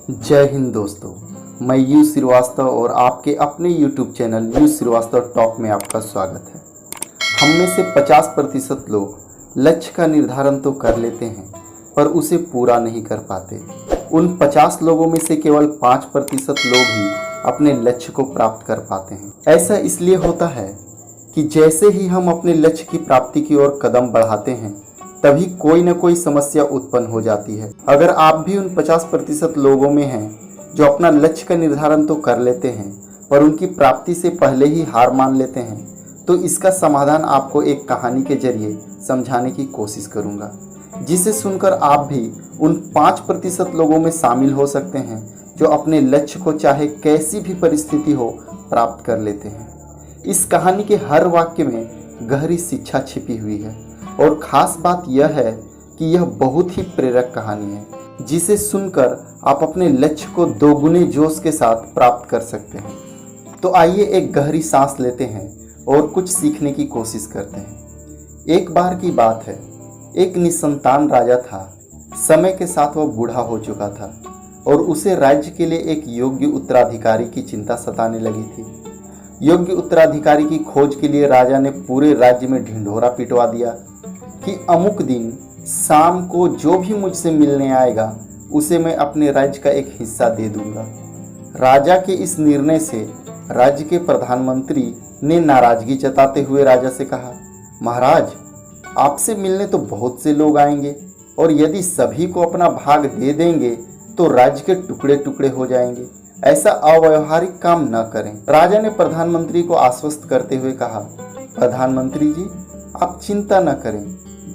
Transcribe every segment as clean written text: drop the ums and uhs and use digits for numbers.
जय हिंद दोस्तों, मैं यू श्रीवास्तव और आपके अपने YouTube channel U Shrivastava talk में आपका स्वागत है। हम में से 50% लोग लक्ष्य का निर्धारण तो कर लेते हैं पर उसे पूरा नहीं कर पाते। उन 50 लोगों में से केवल 5% लोग ही अपने लक्ष्य को प्राप्त कर पाते हैं। ऐसा इसलिए होता है कि जैसे ही हम अपने लक्ष्य की प्राप्ति की ओर कदम बढ़ाते हैं तभी कोई न कोई समस्या उत्पन्न हो जाती है। अगर आप भी उन 50% लोगों में हैं जो अपना लक्ष्य का निर्धारण तो कर लेते हैं पर उनकी प्राप्ति से पहले ही हार मान लेते हैं, तो इसका समाधान आपको एक कहानी के जरिए समझाने की कोशिश करूंगा, जिसे सुनकर आप भी उन 5% लोगों में शामिल हो सकते हैं जो अपने लक्ष्य को चाहे कैसी भी परिस्थिति हो प्राप्त कर लेते हैं। इस कहानी के हर वाक्य में गहरी शिक्षा छिपी हुई है और ख़ास बात यह है कि यह बहुत ही प्रेरक कहानी है, जिसे सुनकर आप अपने लक्ष्य को दोगुने जोश के साथ प्राप्त कर सकते हैं। तो आइए एक गहरी सांस लेते हैं और कुछ सीखने की कोशिश करते हैं। एक बार की बात है, एक निसंतान राजा था। समय के साथ वह बूढ़ा हो चुका था और उसे राज्य के लिए एक योग्य उत्तराधिकारी की चिंता सताने लगी थी। योग्य उत्तराधिकारी की खोज के लिए राजा ने पूरे राज्य में ढिंढोरा पिटवा दिया कि अमुक दिन शाम को जो भी मुझसे मिलने आएगा उसे मैं अपने राज्य का एक हिस्सा दे दूंगा। राजा के इस निर्णय से राज्य के प्रधानमंत्री ने नाराजगी जताते हुए राजा से कहा, महाराज, आपसे मिलने तो बहुत से लोग आएंगे और यदि सभी को अपना भाग दे देंगे तो राज्य के टुकड़े टुकड़े हो जाएंगे। ऐसा अव्यावहारिक काम न करें। राजा ने प्रधानमंत्री को आश्वस्त करते हुए कहा, प्रधानमंत्री जी, आप चिंता न करें,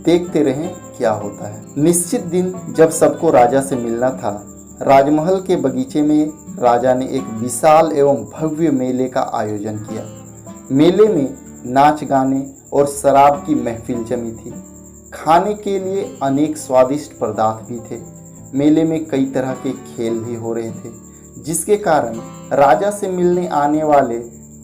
देखते रहें क्या होता है। निश्चित दिन जब सबको राजा से मिलना था, राजमहल के बगीचे में राजा ने एक विशाल एवं भव्य मेले का आयोजन किया। मेले में नाच गाने और शराब की महफिल जमी थी। खाने के लिए अनेक स्वादिष्ट पदार्थ भी थे। मेले में कई तरह के खेल भी हो रहे थे, जिसके कारण राजा से मिलने आने वाले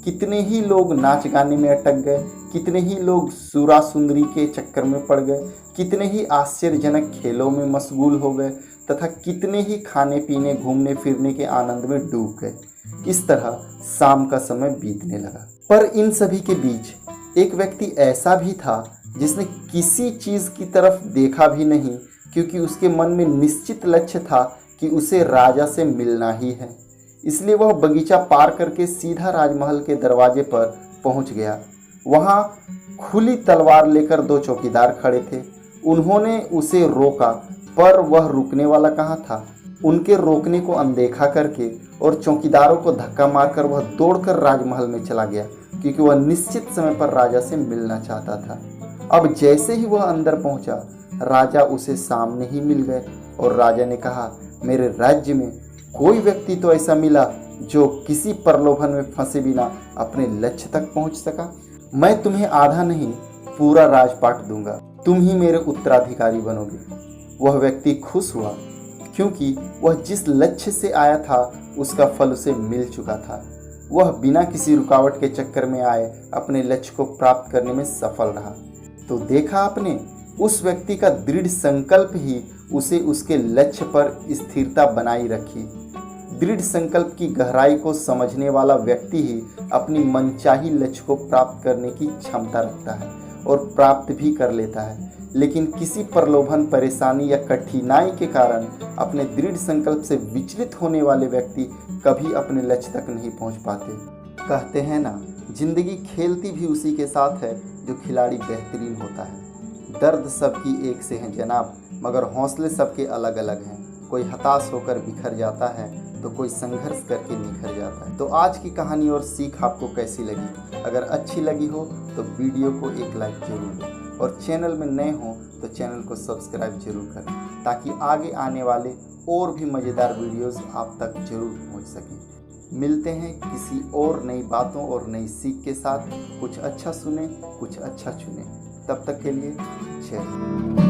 कितने ही लोग नाच गाने में अटक गए, कितने ही लोग सुरा सुंदरी के चक्कर में पड़ गए, कितने ही आश्चर्यजनक खेलों में मशगूल हो गए तथा कितने ही खाने पीने घूमने फिरने के आनंद में डूब गए। इस तरह शाम का समय बीतने लगा। पर इन सभी के बीच एक व्यक्ति ऐसा भी था जिसने किसी चीज़ की तरफ देखा भी नहीं, क्योंकि उसके मन में निश्चित लक्ष्य था कि उसे राजा से मिलना ही है। इसलिए वह बगीचा पार करके सीधा राजमहल के दरवाजे पर पहुंच गया। वहां खुली तलवार लेकर 2 चौकीदार खड़े थे। उन्होंने उसे रोका पर वह रुकने वाला कहाँ था। उनके रोकने को अनदेखा करके और चौकीदारों को धक्का मारकर वह दौड़कर राजमहल में चला गया, क्योंकि वह निश्चित समय पर राजा से मिलना चाहता था। अब जैसे ही वह अंदर पहुंचा, राजा उसे सामने ही मिल गए और राजा ने कहा, मेरे राज्य में कोई व्यक्ति तो ऐसा मिला जो किसी प्रलोभन में फंसे बिना अपने लक्ष्य तक पहुंच सका। मैं तुम्हें आधा नहीं पूरा राजपाट दूंगा, तुम ही मेरे उत्तराधिकारी बनोगे। वह व्यक्ति खुश हुआ, क्योंकि वह जिस लक्ष्य से आया था उसका फल उसे मिल चुका था। वह बिना किसी रुकावट के चक्कर में आए अपने लक्ष्य को प्राप्त करने में सफल रहा। तो देखा आपने, उस व्यक्ति का दृढ़ संकल्प ही उसे उसके लक्ष्य पर स्थिरता बनाई रखी। दृढ़ संकल्प की गहराई को समझने वाला व्यक्ति ही अपनी मनचाही लक्ष्य को प्राप्त करने की क्षमता रखता है और प्राप्त भी कर लेता है। लेकिन किसी प्रलोभन, परेशानी या कठिनाई के कारण अपने दृढ़ संकल्प से विचलित होने वाले व्यक्ति कभी अपने लक्ष्य तक नहीं पहुंच पाते। कहते हैं ना, जिंदगी खेलती भी उसी के साथ है जो खिलाड़ी बेहतरीन होता है। दर्द सबकी एक से है जनाब, मगर हौसले सबके अलग अलग हैं। कोई हताश होकर बिखर जाता है तो कोई संघर्ष करके निखर जाता है। तो आज की कहानी और सीख आपको कैसी लगी? अगर अच्छी लगी हो तो वीडियो को एक लाइक जरूर दें और चैनल में नए हो तो चैनल को सब्सक्राइब जरूर करें, ताकि आगे आने वाले और भी मज़ेदार वीडियोस आप तक जरूर पहुंच सकें। मिलते हैं किसी और नई बातों और नई सीख के साथ। कुछ अच्छा सुने, कुछ अच्छा चुने। तब तक के लिए जय हिंद।